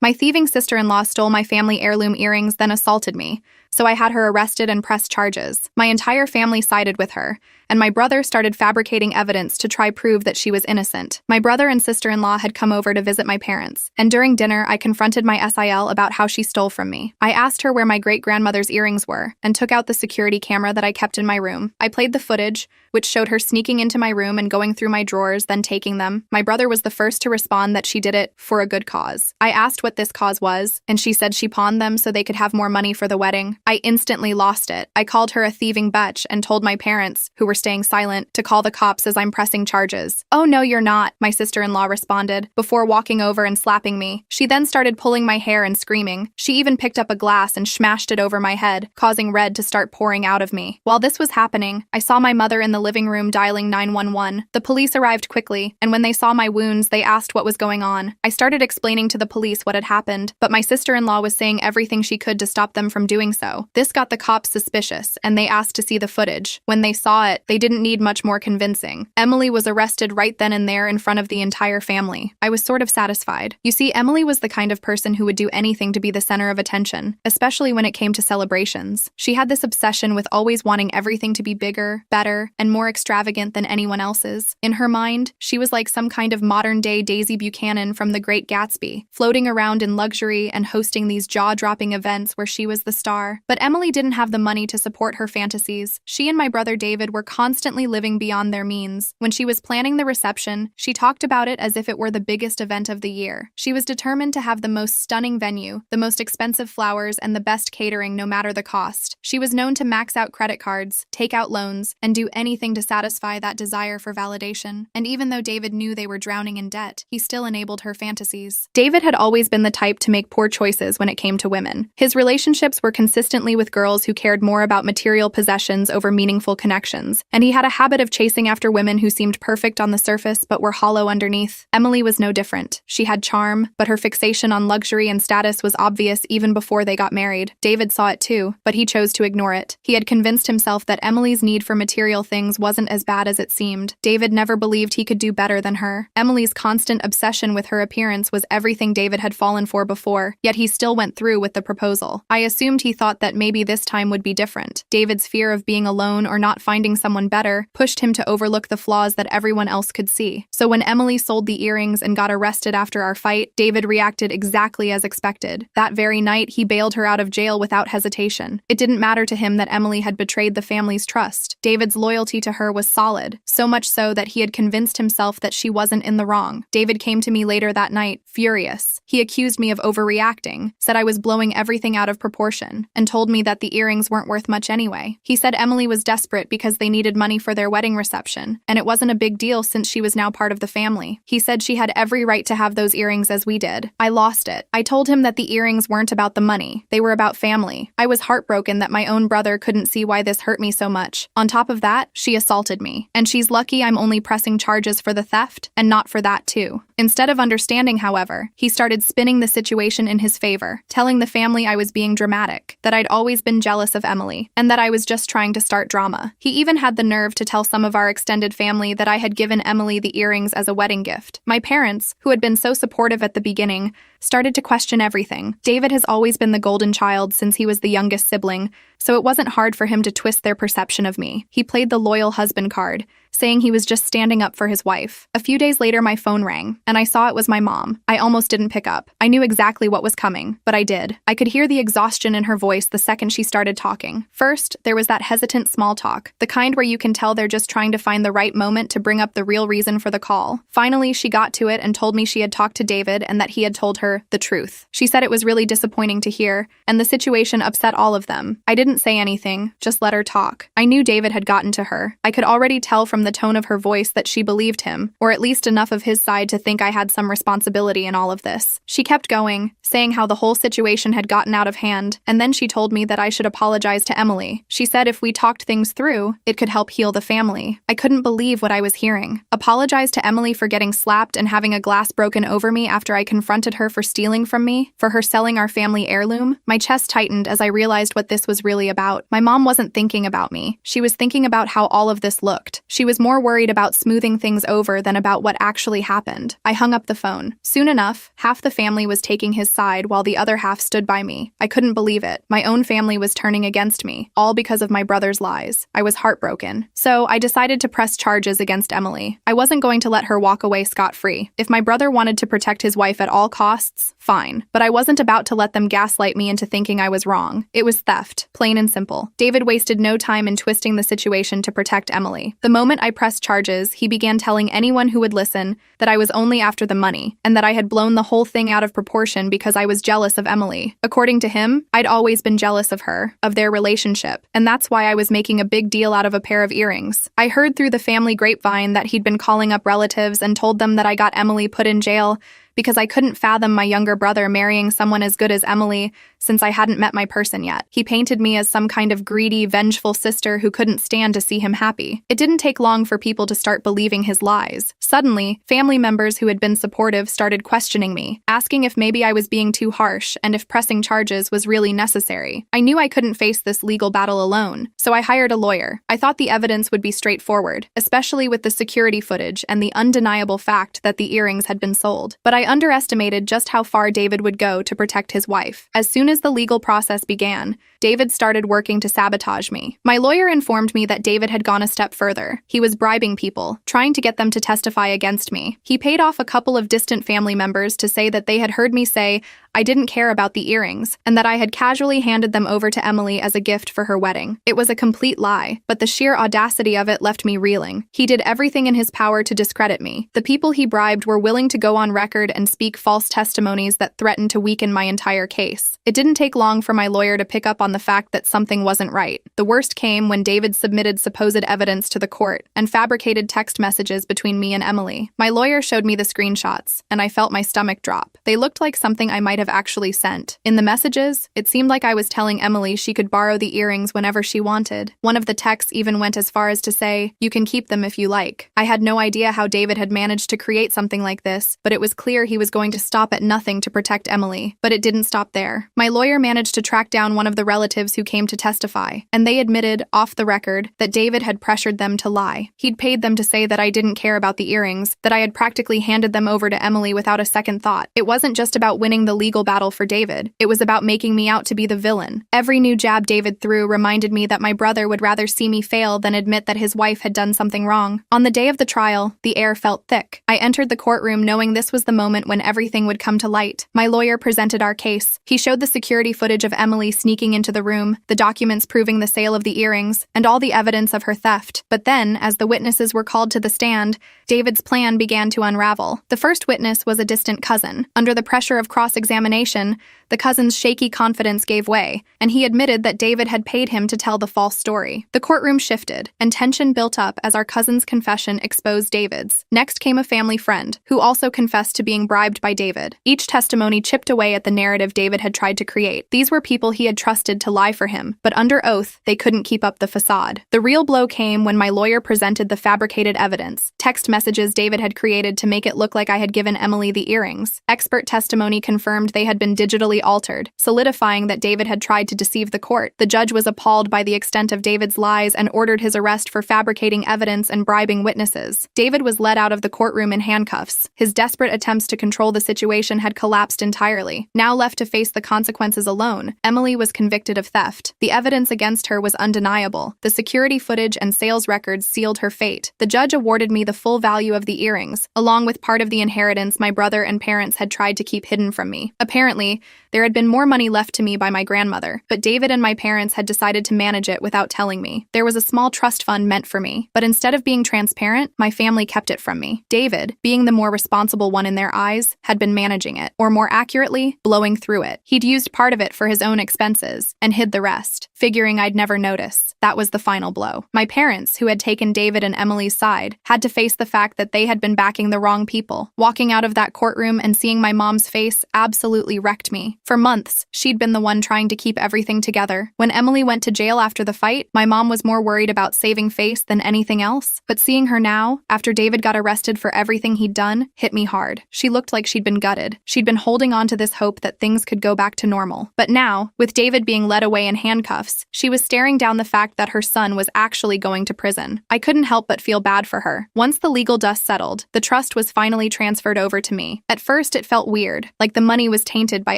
My thieving sister-in-law stole my family heirloom earrings, then assaulted me, so I had her arrested and pressed charges. My entire family sided with her, and my brother started fabricating evidence to try prove that she was innocent. My brother and sister-in-law had come over to visit my parents, and during dinner I confronted my SIL about how she stole from me. I asked her where my great-grandmother's earrings were, and took out the security camera that I kept in my room. I played the footage, which showed her sneaking into my room and going through my drawers, then taking them. My brother was the first to respond that she did it for a good cause. I asked what this cause was, and she said she pawned them so they could have more money for the wedding. I instantly lost it. I called her a thieving bitch and told my parents, who were staying silent, to call the cops as I'm pressing charges. "Oh no, you're not," my sister-in-law responded, before walking over and slapping me. She then started pulling my hair and screaming. She even picked up a glass and smashed it over my head, causing red to start pouring out of me. While this was happening, I saw my mother in the living room dialing 911. The police arrived quickly, and when they saw my wounds, they asked what was going on. I started explaining to the police what had happened, but my sister-in-law was saying everything she could to stop them from doing so. This got the cops suspicious, and they asked to see the footage. When they saw it, they didn't need much more convincing. Emily was arrested right then and there in front of the entire family. I was sort of satisfied. You see, Emily was the kind of person who would do anything to be the center of attention, especially when it came to celebrations. She had this obsession with always wanting everything to be bigger, better, and more extravagant than anyone else's. In her mind, she was like some kind of modern-day Daisy Buchanan from The Great Gatsby, floating around in luxury and hosting these jaw-dropping events where she was the star. But Emily didn't have the money to support her fantasies. She and my brother David were constantly living beyond their means. When she was planning the reception, she talked about it as if it were the biggest event of the year. She was determined to have the most stunning venue, the most expensive flowers, and the best catering no matter the cost. She was known to max out credit cards, take out loans, and do anything to satisfy that desire for validation. And even though David knew they were drowning in debt, he still enabled her fantasies. David had always been the type to make poor choices when it came to women. His relationships were consistently with girls who cared more about material possessions over meaningful connections, and he had a habit of chasing after women who seemed perfect on the surface but were hollow underneath. Emily was no different. She had charm, but her fixation on luxury and status was obvious even before they got married. David saw it too, but he chose to ignore it. He had convinced himself that Emily's need for material things wasn't as bad as it seemed. David never believed he could do better than her. Emily's constant obsession with her appearance was everything David had fallen for before, yet he still went through with the proposal. I assumed he thought that maybe this time would be different. David's fear of being alone or not finding someone better pushed him to overlook the flaws that everyone else could see. So when Emily sold the earrings and got arrested after our fight, David reacted exactly as expected. That very night, he bailed her out of jail without hesitation. It didn't matter to him that Emily had betrayed the family's trust. David's loyalty to her was solid, so much so that he had convinced himself that she wasn't in the wrong. David came to me later that night, furious. He accused me of overreacting, said I was blowing everything out of proportion, and told me that the earrings weren't worth much anyway. He said Emily was desperate because they needed money for their wedding reception, and it wasn't a big deal since she was now part of the family. He said she had every right to have those earrings as we did. I lost it. I told him that the earrings weren't about the money. They were about family. I was heartbroken that my own brother couldn't see why this hurt me so much. On top of that, she assaulted me. And she's lucky I'm only pressing charges for the theft, and not for that too. Instead of understanding, however, he started spinning the situation in his favor, telling the family I was being dramatic, that I'd always been jealous of Emily, and that I was just trying to start drama. He even had the nerve to tell some of our extended family that I had given Emily the earrings as a wedding gift. My parents, who had been so supportive at the beginning, started to question everything. David has always been the golden child since he was the youngest sibling, so it wasn't hard for him to twist their perception of me. He played the loyal husband card, saying he was just standing up for his wife. A few days later, my phone rang, and I saw it was my mom. I almost didn't pick up. I knew exactly what was coming, but I did. I could hear the exhaustion in her voice the second she started talking. First, there was that hesitant small talk, the kind where you can tell they're just trying to find the right moment to bring up the real reason for the call. Finally, she got to it and told me she had talked to David and that he had told her the truth. She said it was really disappointing to hear, and the situation upset all of them. I didn't say anything, just let her talk. I knew David had gotten to her. I could already tell from the tone of her voice that she believed him, or at least enough of his side to think I had some responsibility in all of this. She kept going, saying how the whole situation had gotten out of hand, and then she told me that I should apologize to Emily. She said if we talked things through, it could help heal the family. I couldn't believe what I was hearing. Apologize to Emily for getting slapped and having a glass broken over me after I confronted her for for stealing from me, for her selling our family heirloom? My chest tightened as I realized what this was really about. My mom wasn't thinking about me. She was thinking about how all of this looked. She was more worried about smoothing things over than about what actually happened. I hung up the phone. Soon enough, half the family was taking his side while the other half stood by me. I couldn't believe it. My own family was turning against me, all because of my brother's lies. I was heartbroken. So I decided to press charges against Emily. I wasn't going to let her walk away scot-free. If my brother wanted to protect his wife at all costs, fine. But I wasn't about to let them gaslight me into thinking I was wrong. It was theft, plain and simple. David wasted no time in twisting the situation to protect Emily. The moment I pressed charges, he began telling anyone who would listen that I was only after the money, and that I had blown the whole thing out of proportion because I was jealous of Emily. According to him, I'd always been jealous of her, of their relationship, and that's why I was making a big deal out of a pair of earrings. I heard through the family grapevine that he'd been calling up relatives and told them that I got Emily put in jail because I couldn't fathom my younger brother marrying someone as good as Emily since I hadn't met my person yet. He painted me as some kind of greedy, vengeful sister who couldn't stand to see him happy. It didn't take long for people to start believing his lies. Suddenly, family members who had been supportive started questioning me, asking if maybe I was being too harsh and if pressing charges was really necessary. I knew I couldn't face this legal battle alone, so I hired a lawyer. I thought the evidence would be straightforward, especially with the security footage and the undeniable fact that the earrings had been sold. But I underestimated just how far David would go to protect his wife. As soon as the legal process began, David started working to sabotage me. My lawyer informed me that David had gone a step further. He was bribing people, trying to get them to testify against me. He paid off a couple of distant family members to say that they had heard me say I didn't care about the earrings, and that I had casually handed them over to Emily as a gift for her wedding. It was a complete lie, but the sheer audacity of it left me reeling. He did everything in his power to discredit me. The people he bribed were willing to go on record and speak false testimonies that threatened to weaken my entire case. It didn't take long for my lawyer to pick up on the fact that something wasn't right. The worst came when David submitted supposed evidence to the court and fabricated text messages between me and Emily. My lawyer showed me the screenshots, and I felt my stomach drop. They looked like something I might have actually sent. In the messages, it seemed like I was telling Emily she could borrow the earrings whenever she wanted. One of the texts even went as far as to say, "You can keep them if you like." I had no idea how David had managed to create something like this, but it was clear he was going to stop at nothing to protect Emily. But it didn't stop there. My lawyer managed to track down one of the relatives who came to testify, and they admitted, off the record, that David had pressured them to lie. He'd paid them to say that I didn't care about the earrings, that I had practically handed them over to Emily without a second thought. It wasn't just about winning the legal battle for David. It was about making me out to be the villain. Every new jab David threw reminded me that my brother would rather see me fail than admit that his wife had done something wrong. On the day of the trial, the air felt thick. I entered the courtroom knowing this was the moment when everything would come to light. My lawyer presented our case. He showed the security footage of Emily sneaking into the room, the documents proving the sale of the earrings, and all the evidence of her theft. But then, as the witnesses were called to the stand, David's plan began to unravel. The first witness was a distant cousin. Under the pressure of cross-examination, the cousin's shaky confidence gave way, and he admitted that David had paid him to tell the false story. The courtroom shifted, and tension built up as our cousin's confession exposed David's. Next came a family friend, who also confessed to being bribed by David. Each testimony chipped away at the narrative David had tried to create. These were people he had trusted to lie for him, but under oath, they couldn't keep up the facade. The real blow came when my lawyer presented the fabricated evidence, text messages David had created to make it look like I had given Emily the earrings. Expert testimony confirmed they had been digitally altered, solidifying that David had tried to deceive the court. The judge was appalled by the extent of David's lies and ordered his arrest for fabricating evidence and bribing witnesses. David was led out of the courtroom in handcuffs. His desperate attempts to control the situation had collapsed entirely. Now left to face the consequences alone, Emily was convicted of theft. The evidence against her was undeniable. The security footage and sales records sealed her fate. The judge awarded me the full value of the earrings, along with part of the inheritance my brother and parents had tried to keep hidden from me. Apparently, there had been more money left to me by my grandmother, but David and my parents had decided to manage it without telling me. There was a small trust fund meant for me, but instead of being transparent, my family kept it from me. David, being the more responsible one in their eyes, had been managing it, or more accurately, blowing through it. He'd used part of it for his own expenses, and hid the rest, figuring I'd never notice. That was the final blow. My parents, who had taken David and Emily's side, had to face the fact that they had been backing the wrong people. Walking out of that courtroom and seeing my mom's face absolutely absolutely wrecked me. For months, she'd been the one trying to keep everything together. When Emily went to jail after the fight, my mom was more worried about saving face than anything else. But seeing her now, after David got arrested for everything he'd done, hit me hard. She looked like she'd been gutted. She'd been holding on to this hope that things could go back to normal. But now, with David being led away in handcuffs, she was staring down the fact that her son was actually going to prison. I couldn't help but feel bad for her. Once the legal dust settled, the trust was finally transferred over to me. At first, it felt weird, like the money was tainted by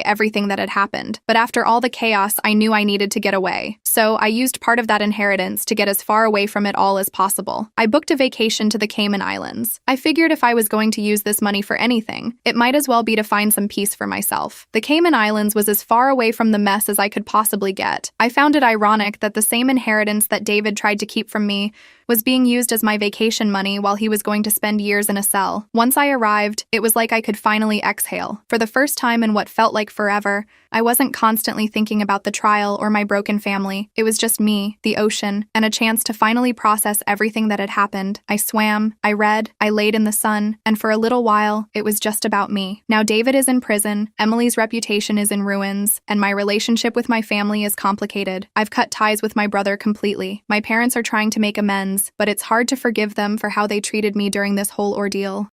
everything that had happened. But after all the chaos, I knew I needed to get away. So I used part of that inheritance to get as far away from it all as possible. I booked a vacation to the Cayman Islands. I figured if I was going to use this money for anything, it might as well be to find some peace for myself. The Cayman Islands was as far away from the mess as I could possibly get. I found it ironic that the same inheritance that David tried to keep from me was being used as my vacation money while he was going to spend years in a cell. Once I arrived, it was like I could finally exhale. For the first time in what felt like forever, I wasn't constantly thinking about the trial or my broken family. It was just me, the ocean, and a chance to finally process everything that had happened. I swam, I read, I laid in the sun, and for a little while, it was just about me. Now David is in prison, Emily's reputation is in ruins, and my relationship with my family is complicated. I've cut ties with my brother completely. My parents are trying to make amends, but it's hard to forgive them for how they treated me during this whole ordeal.